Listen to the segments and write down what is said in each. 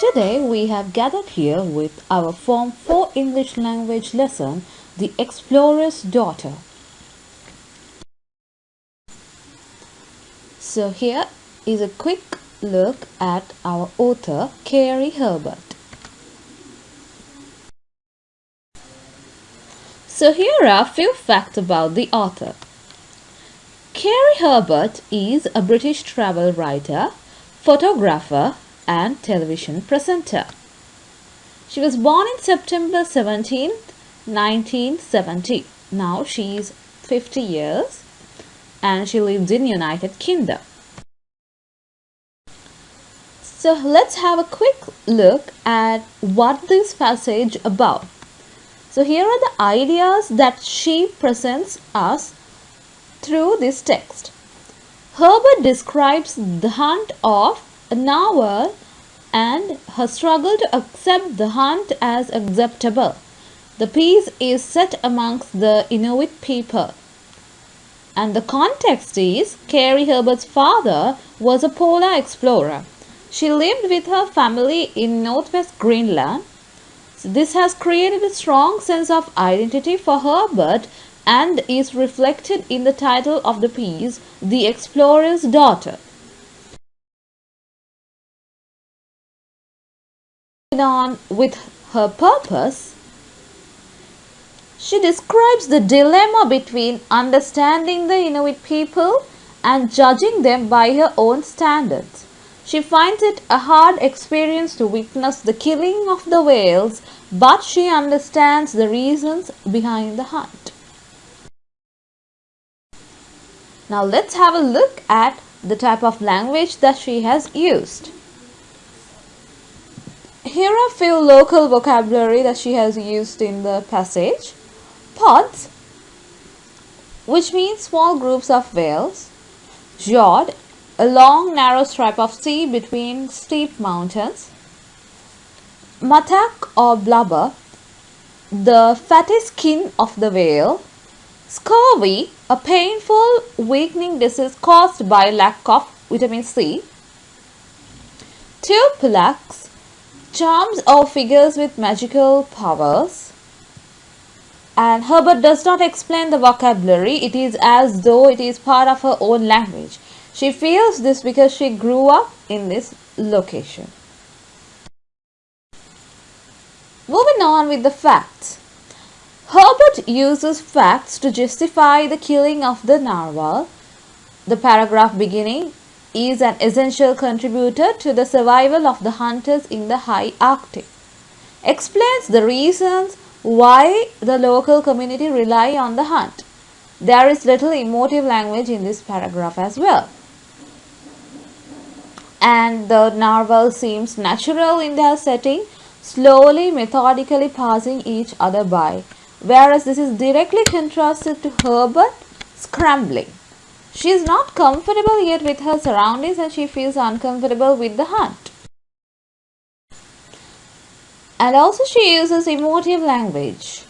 Today we have gathered here with our Form 4 English language lesson, The Explorer's Daughter. So here is a quick look at our author, Carey Herbert. So here are a few facts about the author. Carey Herbert is a British travel writer, photographer, and television presenter. She was born in September 17th, 1970. Now she is 50 years and she lives in United Kingdom. So let's have a quick look at what this passage about. So here are the ideas that she presents us through this text. Herbert describes the hunt of a narwhal and her struggle to accept the hunt as acceptable. The piece is set amongst the Inuit people. And the context is Carey Herbert's father was a polar explorer. She lived with her family in northwest Greenland. So this has created a strong sense of identity for Herbert and is reflected in the title of the piece, The Explorer's Daughter. On with her purpose, she describes the dilemma between understanding the Inuit people and judging them by her own standards. She finds it a hard experience to witness the killing of the whales, but she understands the reasons behind the hunt. Now let's have a look at the type of language that she has used. Here are a few local vocabulary that she has used in the passage. Pods, which means small groups of whales. Fjord, a long narrow stripe of sea between steep mountains. Matak or blubber, the fatty skin of the whale. Scurvy, a painful weakening disease caused by lack of vitamin C. Tupulax, charms or figures with magical powers. And Herbert does not explain the vocabulary. It is as though it is part of her own language. She feels this because she grew up in this location. Moving on with the facts. Herbert uses facts to justify the killing of the narwhal. The paragraph beginning is an essential contributor to the survival of the hunters in the high Arctic. Explains the reasons why the local community rely on the hunt. There is little emotive language in this paragraph as well. And the narwhal seems natural in their setting, slowly, methodically passing each other by, whereas this is directly contrasted to Herbert scrambling. She is not comfortable yet with her surroundings and she feels uncomfortable with the hunt. And also she uses emotive language.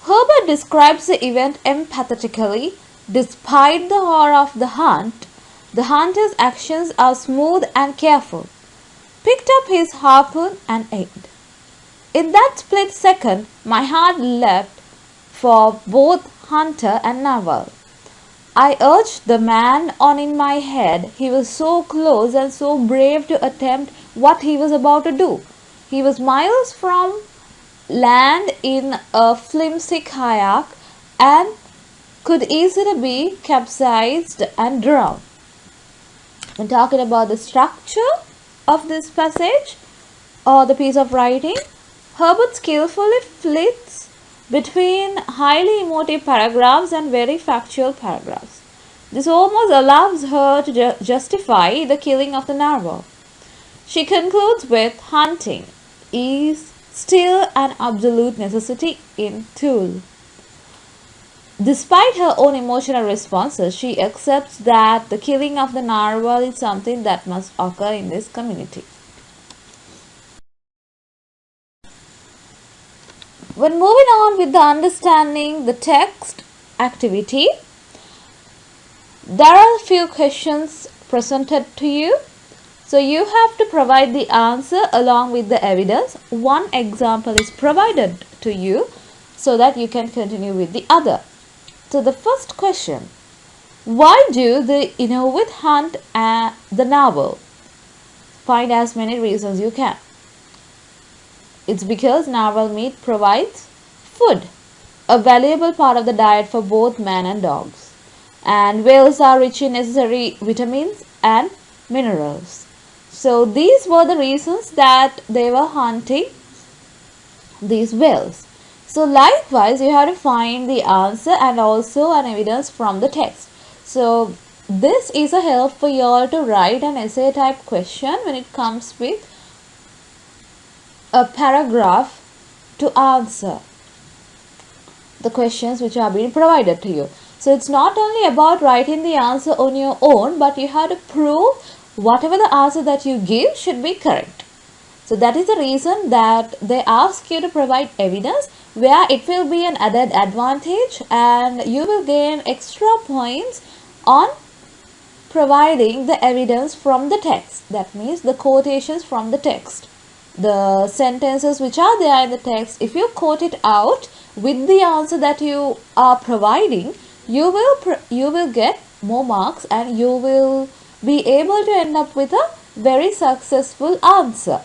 Herbert describes the event empathetically. Despite the horror of the hunter's actions are smooth and careful. Picked up his harpoon and aimed. In that split second, my heart leapt for both hunter and narwhal. I urged the man on in my head. He was so close and so brave to attempt what he was about to do. He was miles from land in a flimsy kayak and could easily be capsized and drowned. When talking about the structure of this passage or the piece of writing, Herbert skillfully flits between highly emotive paragraphs and very factual paragraphs. This almost allows her to justify the killing of the narwhal. She concludes with hunting is still an absolute necessity in Thule. Despite her own emotional responses, she accepts that the killing of the narwhal is something that must occur in this community. When moving on with the understanding the text activity, there are a few questions presented to you. So you have to provide the answer along with the evidence. One example is provided to you so that you can continue with the other. So the first question, why do the Inuit hunt the narwhal? Find as many reasons you can. It's because narwhal meat provides food, a valuable part of the diet for both man and dogs. And whales are rich in necessary vitamins and minerals. So these were the reasons that they were hunting these whales. So likewise, you have to find the answer and also an evidence from the text. So this is a help for you all to write an essay type question when it comes with a paragraph to answer the questions which are being provided to you. So it's not only about writing the answer on your own, but you have to prove whatever the answer that you give should be correct. So that is the reason that they ask you to provide evidence where it will be an added advantage and you will gain extra points on providing the evidence from the text. That means the quotations from the text. The sentences which are there in the text, if you quote it out with the answer that you are providing, you will get more marks and you will be able to end up with a very successful answer.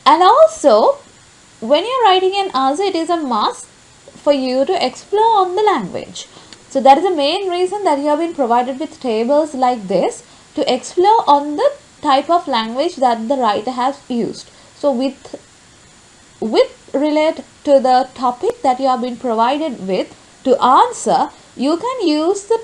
And also, when you're writing an answer, it is a must for you to explore on the language. So that is the main reason that you have been provided with tables like this, to explore on the type of language that the writer has used. So with relate to the topic that you have been provided with to answer, you can use the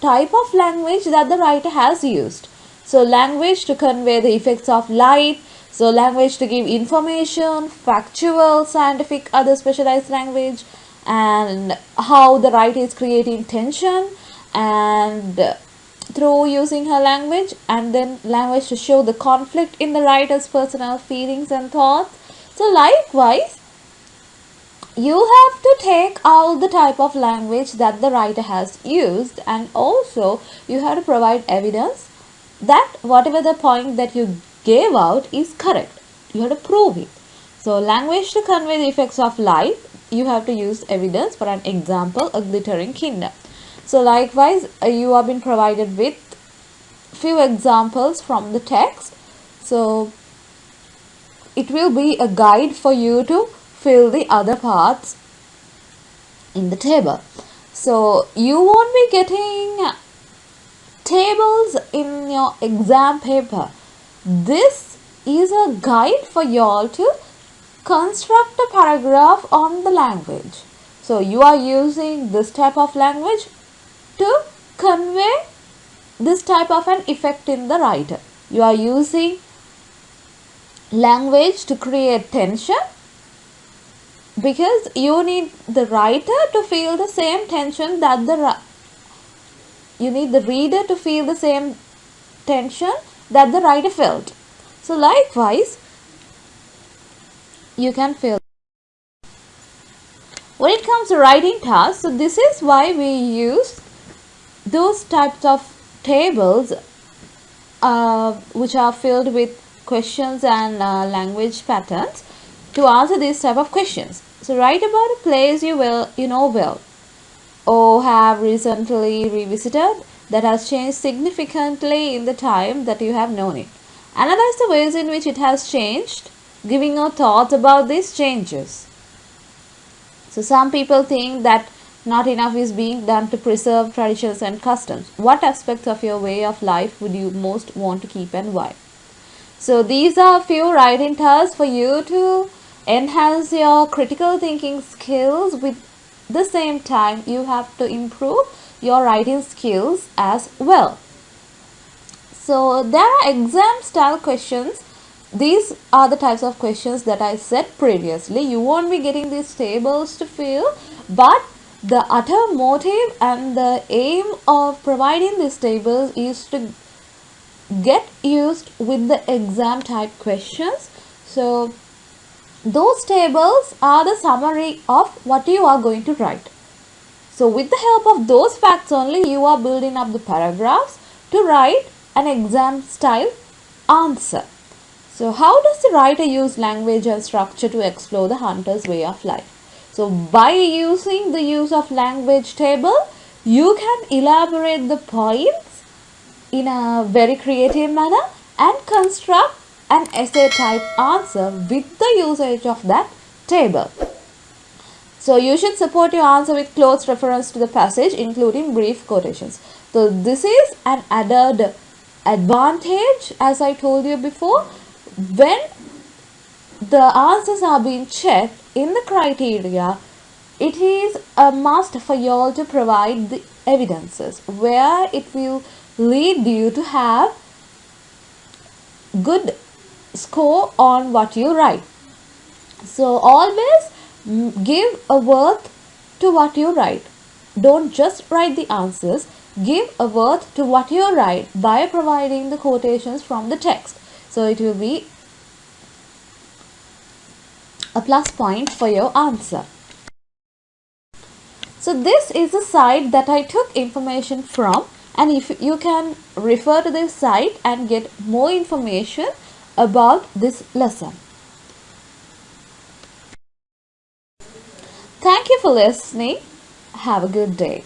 type of language that the writer has used. So language to convey the effects of light, so language to give information, factual, scientific, other specialized language, and how the writer is creating tension and through using her language, and then language to show the conflict in the writer's personal feelings and thoughts. So likewise, you have to take out the type of language that the writer has used, and also you have to provide evidence that whatever the point that you gave out is correct. You have to prove it. So language to convey the effects of light, you have to use evidence. For an example, a glittering kingdom. So likewise, you have been provided with few examples from the text. So it will be a guide for you to fill the other parts in the table. So you won't be getting tables in your exam paper. This is a guide for you all to construct a paragraph on the language. So you are using this type of language to convey this type of an effect in the writer. You are using language to create tension because you need the writer to feel the same tension that you need the reader to feel the same tension that the writer felt. So likewise, you can feel. When it comes to writing tasks, so this is why we use those types of tables which are filled with questions and language patterns to answer these type of questions. So write about a place you know well or have recently revisited that has changed significantly in the time that you have known it. Analyze the ways in which it has changed, giving your thoughts about these changes. So some people think that not enough is being done to preserve traditions and customs. What aspects of your way of life would you most want to keep and why? So these are a few writing tasks for you to enhance your critical thinking skills. With the same time, you have to improve your writing skills as well. So there are exam style questions. These are the types of questions that I said previously. You won't be getting these tables to fill, but the utter motive and the aim of providing these tables is to get used with the exam type questions. So those tables are the summary of what you are going to write. So with the help of those facts only, you are building up the paragraphs to write an exam style answer. So how does the writer use language and structure to explore the hunter's way of life? So by using the use of language table, you can elaborate the points in a very creative manner and construct an essay type answer with the usage of that table. So you should support your answer with close reference to the passage, including brief quotations. So this is an added advantage, as I told you before, when the answers are being checked in the criteria. It is a must for you all to provide the evidences where it will lead you to have good score on what you write. So always give a worth to what you write. Don't just write the answers, give a worth to what you write by providing the quotations from the text. So it will be a plus point for your answer. So this is a site that I took information from, and if you can refer to this site and get more information about this lesson. Thank you for listening. Have a good day.